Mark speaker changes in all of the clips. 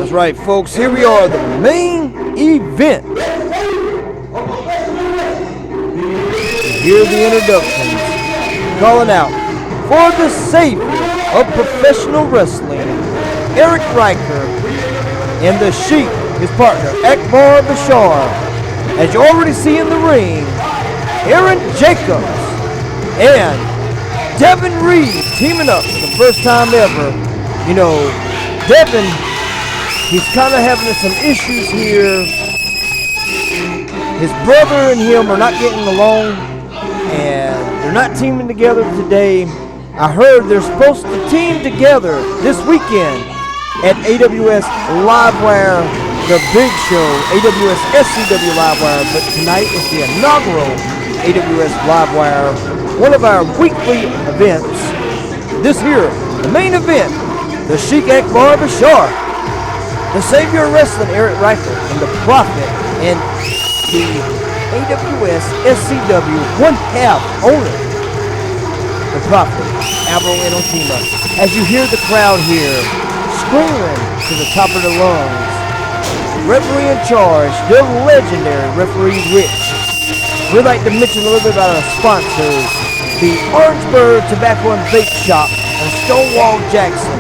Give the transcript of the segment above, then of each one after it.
Speaker 1: That's right, folks. Here we are, the main event. Hear the introductions. Calling out for the savior of professional wrestling, Erik Ryker, and the Sheik, his partner, Akbar Bashar. As you already see in the ring, Aaron Jacobs and Devin Reid teaming up for the first time ever. You know, Devin, he's kind of having some issues here. His brother and him are not getting along, and they're not teaming together today. I heard they're supposed to team together this weekend at AWS Livewire, the big show, AWS SCW Livewire, but tonight is the inaugural AWS Livewire, one of our weekly events. This here, the main event, the Sheik Akbar Bashar, the savior of wrestling, Erik Ryker, and the prophet, and the AWS SCW one-half owner, the prophet, Avril. As you hear the crowd here screaming to the top of their lungs, referee in charge, the legendary referee Rich. We'd like to mention a little bit about our sponsors, the Orangeburg Tobacco and Vape Shop and Stonewall Jackson.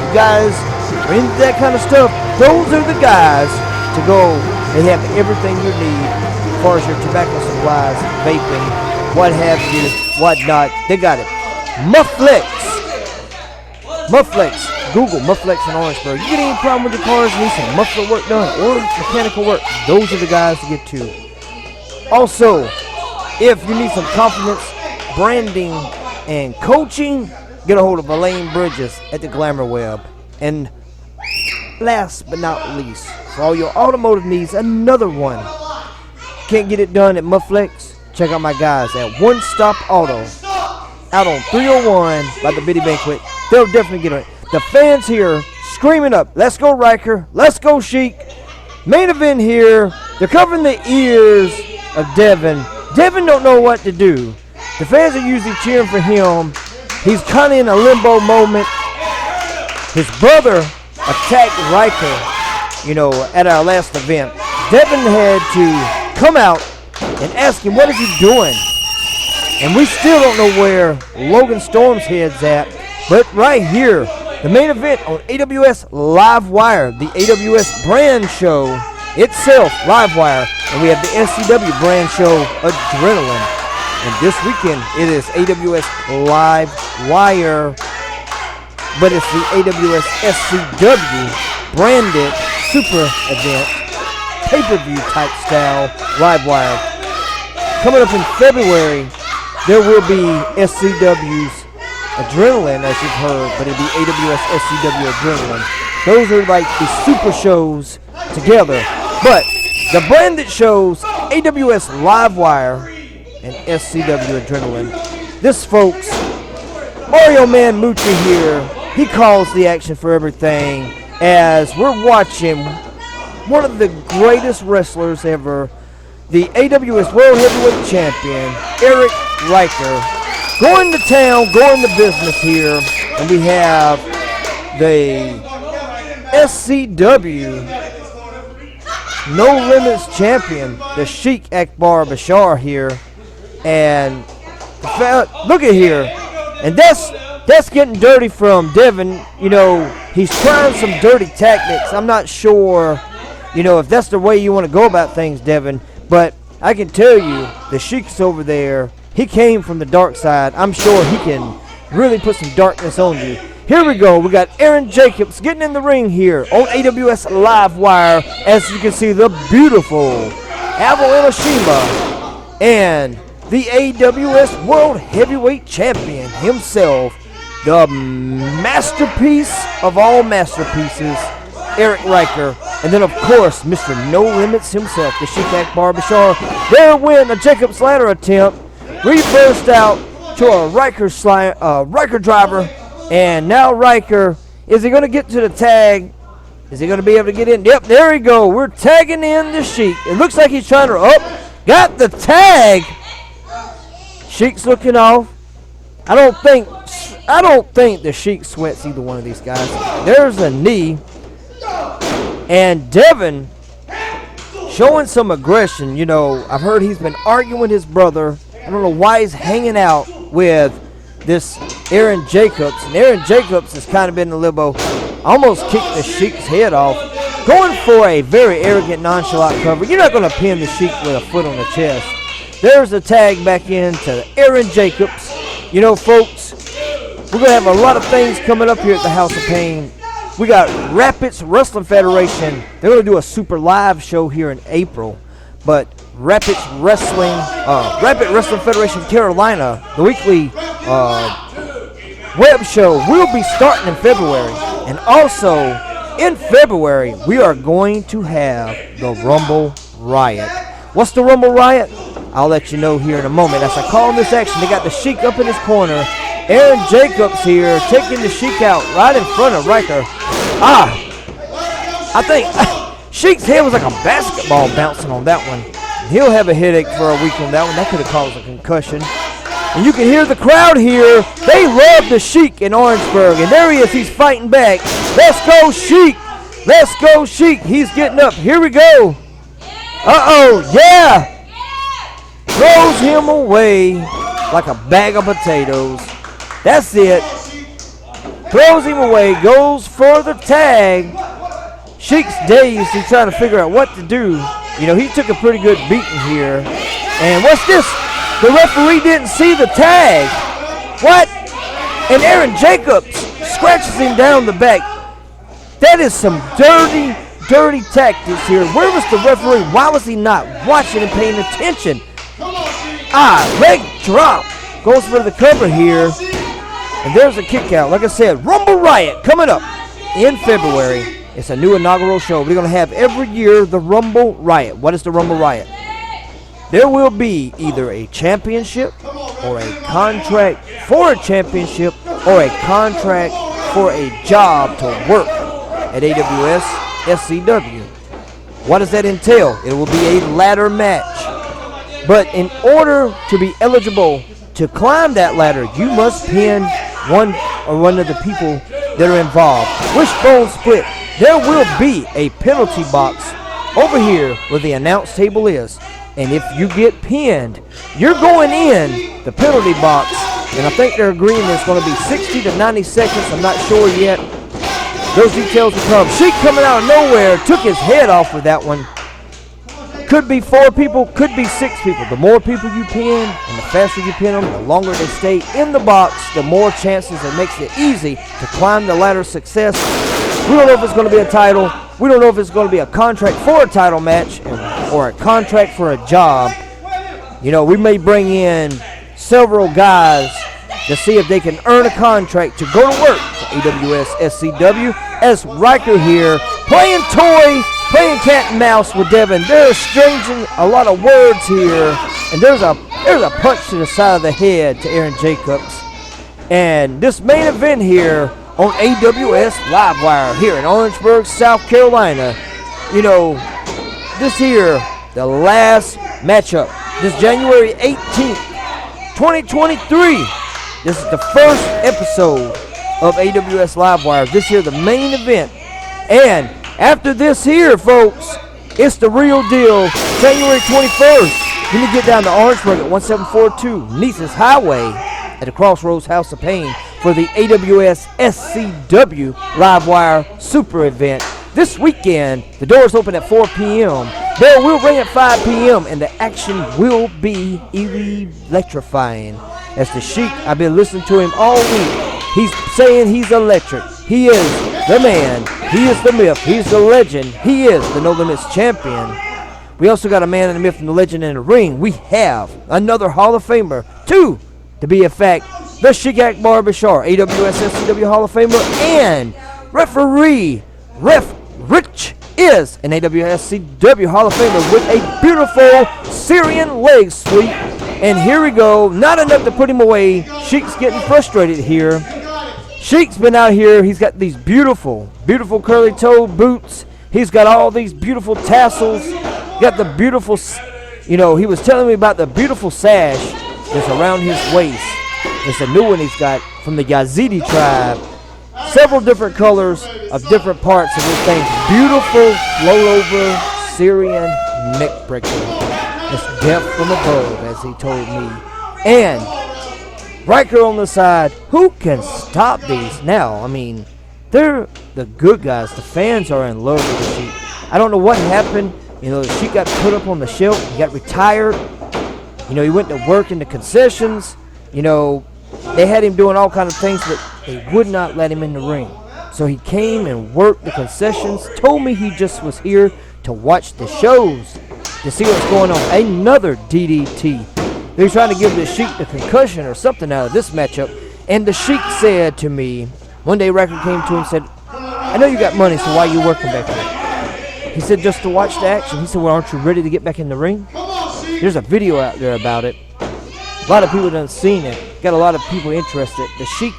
Speaker 1: You guys are into that kind of stuff, those are the guys to go. They have everything you need as far as your tobacco supplies, vaping, what have you, what not. They got it. Mufflex. Google Mufflex in Orangeburg. You get any problem with your cars, need some muffler work done or mechanical work, those are the guys to get to. Also, if you need some confidence, branding, and coaching, get a hold of Elaine Bridges at the Glamour Web. And last but not least, for all your automotive needs, another one. Can't get it done at Mufflex? Check out my guys at One Stop Auto out on 301 by the Biddy Banquet. They'll definitely get it. The fans here screaming up, let's go Ryker, let's go Sheik. Main event here. They're covering the ears of Devin. Devin don't know what to do. The fans are usually cheering for him. He's kind of in a limbo moment. His brother attacked Ryker, you know, at our last event. Devin had to come out and ask him, what is he doing? And we still don't know where Logan Storm's head's at. But right here, the main event on AWS Livewire, the AWS Brand Show itself, Livewire, and we have the SCW Brand Show, Adrenaline. And this weekend, it is AWS Livewire, but it's the AWS SCW Branded Super Event, pay-per-view type style, Livewire. Coming up in February, there will be SCW's Adrenaline, as you've heard, but it'll be AWS SCW Adrenaline. Those are like the super shows together. But the branded shows, AWS Livewire and SCW Adrenaline. This, folks, Mario Man Mucci here, he calls the action for everything as we're watching one of the greatest wrestlers ever, the AWS World Heavyweight Champion, Erik Ryker, going to town, going to business here, and we have the SCW No Limits Champion, the Sheik Akbar Bashar here, and look at here, and that's getting dirty from Devin. You know, he's trying some dirty tactics. I'm not sure, you know, if that's the way you want to go about things, Devin, but I can tell you, the Sheik's over there. He came from the dark side. I'm sure he can really put some darkness on you. Here we go. We got Aaron Jacobs getting in the ring here on AWS Livewire. As you can see, the beautiful Avril and the AWS World Heavyweight Champion himself, the masterpiece of all masterpieces, Erik Ryker. And then, of course, Mr. No Limits himself, the Sheik Akbar Bashar. There win a Jacobs ladder attempt. Reversed out to a Ryker driver, and now Ryker, is he going to get to the tag? Is he going to be able to get in? Yep, there we go. We're tagging in the Sheik. It looks like he's trying to, got the tag. Sheik's looking off. I don't think the Sheik sweats either one of these guys. There's a knee. And Devin showing some aggression. You know, I've heard he's been arguing with his brother. I don't know why he's hanging out with this Aaron Jacobs. And Aaron Jacobs has kind of been in the limbo. Almost kicked the Sheik's head off. Going for a very arrogant, nonchalant cover. You're not going to pin the Sheik with a foot on the chest. There's a tag back into Aaron Jacobs. You know, folks, we're going to have a lot of things coming up here at the House of Pain. We got Rapids Wrestling Federation. They're going to do a super live show here in April. But Rapid Wrestling Federation Carolina, the weekly web show, will be starting in February. And also, in February, we are going to have the Rumble Riot. What's the Rumble Riot? I'll let you know here in a moment. As I call in this action, they got the Sheik up in his corner. Aaron Jacobs here taking the Sheik out right in front of Ryker. I think Sheik's head was like a basketball bouncing on that one. He'll have a headache for a week on that one. That could have caused a concussion. And you can hear the crowd here. They love the Sheik in Orangeburg. And there he is. He's fighting back. Let's go, Sheik. Let's go, Sheik. He's getting up. Here we go. Uh-oh. Yeah. Throws him away like a bag of potatoes. That's it. Throws him away. Goes for the tag. Sheik's dazed. He's trying to figure out what to do. You know, he took a pretty good beating here. And what's this? The referee didn't see the tag. What? And Aaron Jacobs scratches him down the back. That is some dirty, dirty tactics here. Where was the referee? Why was he not watching and paying attention? Leg drop. Goes for the cover here. And there's a kick out. Like I said, Rumble Riot coming up in February. It's a new inaugural show. We're going to have every year the Rumble Riot. What is the Rumble Riot? There will be either a championship or a contract for a championship or a contract for a job to work at AWS SCW. What does that entail? It will be a ladder match. But in order to be eligible to climb that ladder, you must pin one of the people that are involved. Wishbone split. There will be a penalty box over here where the announce table is. And if you get pinned, you're going in the penalty box. And I think they're agreeing it's going to be 60 to 90 seconds. I'm not sure yet. Those details will come. Sheik coming out of nowhere. Took his head off with that one. Could be 4 people. Could be 6 people. The more people you pin and the faster you pin them, the longer they stay in the box, the more chances it makes it easy to climb the ladder of success. We don't know if it's going to be a title. We don't know if it's going to be a contract for a title match or a contract for a job. You know, we may bring in several guys to see if they can earn a contract to go to work for AWS SCW. As Ryker here playing toy, playing cat and mouse with Devin. They're exchanging a lot of words here. And there's a punch to the side of the head to Aaron Jacobs. And this main event here on AWS Livewire here in Orangeburg, South Carolina. You know, this here, the last matchup, this January 18th, 2023. This is the first episode of AWS Livewire. This here, the main event. And after this here, folks, it's the real deal. January 21st, when you get down to Orangeburg at 1742 Nices Highway at the Crossroads House of Pain for the AWS SCW Livewire Super Event. This weekend, the doors open at 4 p.m. Bell will ring at 5 p.m. and the action will be electrifying. As the Sheik, I've been listening to him all week. He's saying he's electric. He is the man. He is the myth. He's the legend. He is the No Limits champion. We also got a man and the myth and the legend in the ring. We have another Hall of Famer, 2 to be in fact, the Sheik Akbar Bashar, AWS SCW Hall of Famer, and referee Rich is an AWS SCW Hall of Famer with a beautiful Syrian leg sweep. And here we go, not enough to put him away. Sheik's getting frustrated here. Sheik's been out here. He's got these beautiful, beautiful curly-toed boots. He's got all these beautiful tassels. Got the beautiful, you know, he was telling me about the beautiful sash that's around his waist. It's a new one he's got from the Yazidi tribe. several different colors of different parts of this thing. Beautiful float-over Syrian neck breaker. It's death from above, as he told me. And Ryker on the side. Who can stop these now? I mean, they're the good guys. The fans are in love with the Sheik. I don't know what happened. You know, the Sheik got put up on the shelf. He got retired. You know, he went to work in the concessions. You know, they had him doing all kinds of things, but they would not let him in the ring. So he came and worked the concessions. Told me he just was here to watch the shows, to see what's going on. Another DDT. They're trying to give the Sheik the concussion or something out of this matchup. And the Sheik said to me, one day Ryker came to him and said, I know you got money, so why are you working back here? He said, just to watch the action. He said, well, aren't you ready to get back in the ring? There's a video out there about it. A lot of people done seen it. Got a lot of people interested. The Sheik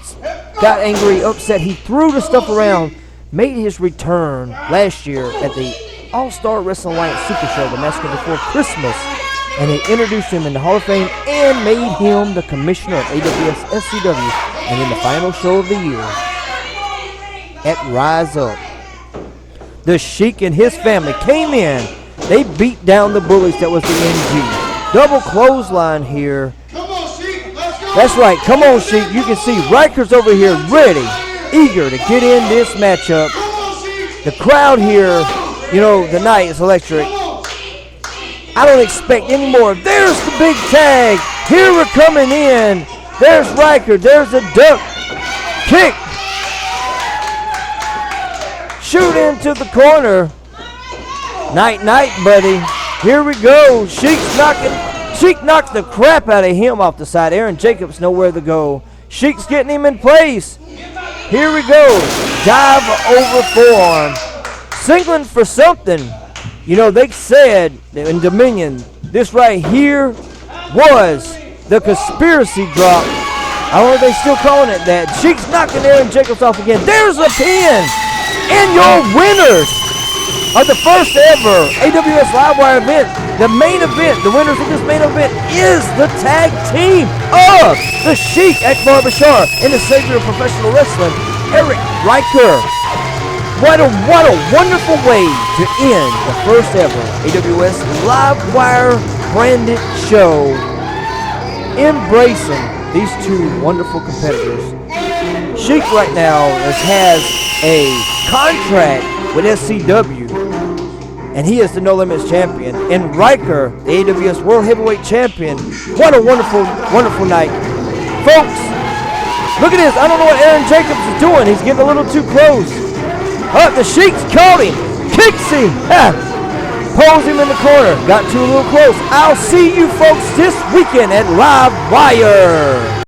Speaker 1: got angry, upset. He threw the stuff around, made his return last year at the All-Star Wrestling Alliance Super Show, the massacre before Christmas. And they introduced him in the Hall of Fame and made him the commissioner of AWS SCW. And in the final show of the year at Rise Up, the Sheik and his family came in. They beat down the bullies that was the NG. Double clothesline here. That's right. Come on, Sheik. You can see Ryker's over here ready, eager to get in this matchup. The crowd here, you know, the night is electric. I don't expect any more. There's the big tag. Here we're coming in. There's Ryker. There's a duck. Kick. Shoot into the corner. Night, night, buddy. Here we go. Sheik knocks the crap out of him off the side. Aaron Jacobs nowhere to go. Sheik's getting him in place. Here we go. Dive over forearm. Signaling for something. You know, they said in Dominion, this right here was the conspiracy drop. I don't know if they're still calling it that. Sheik's knocking Aaron Jacobs off again. There's a pin. And your winners of the first ever AWS Livewire event, the main event, the winners of this main event is the tag team of the Sheik, Akbar, Bashar, and the savior of professional wrestling, Erik, Ryker. What a wonderful way to end the first ever AWS Livewire Branded Show, embracing these two wonderful competitors. Sheik right now has a contract with SCW, and he is the No Limits champion. And Ryker, the AWS World Heavyweight Champion. What a wonderful, wonderful night. Folks, look at this. I don't know what Aaron Jacobs is doing. He's getting a little too close. The Sheik's caught him. Kicks him. Pulls him in the corner. Got too a little close. I'll see you folks this weekend at Livewire.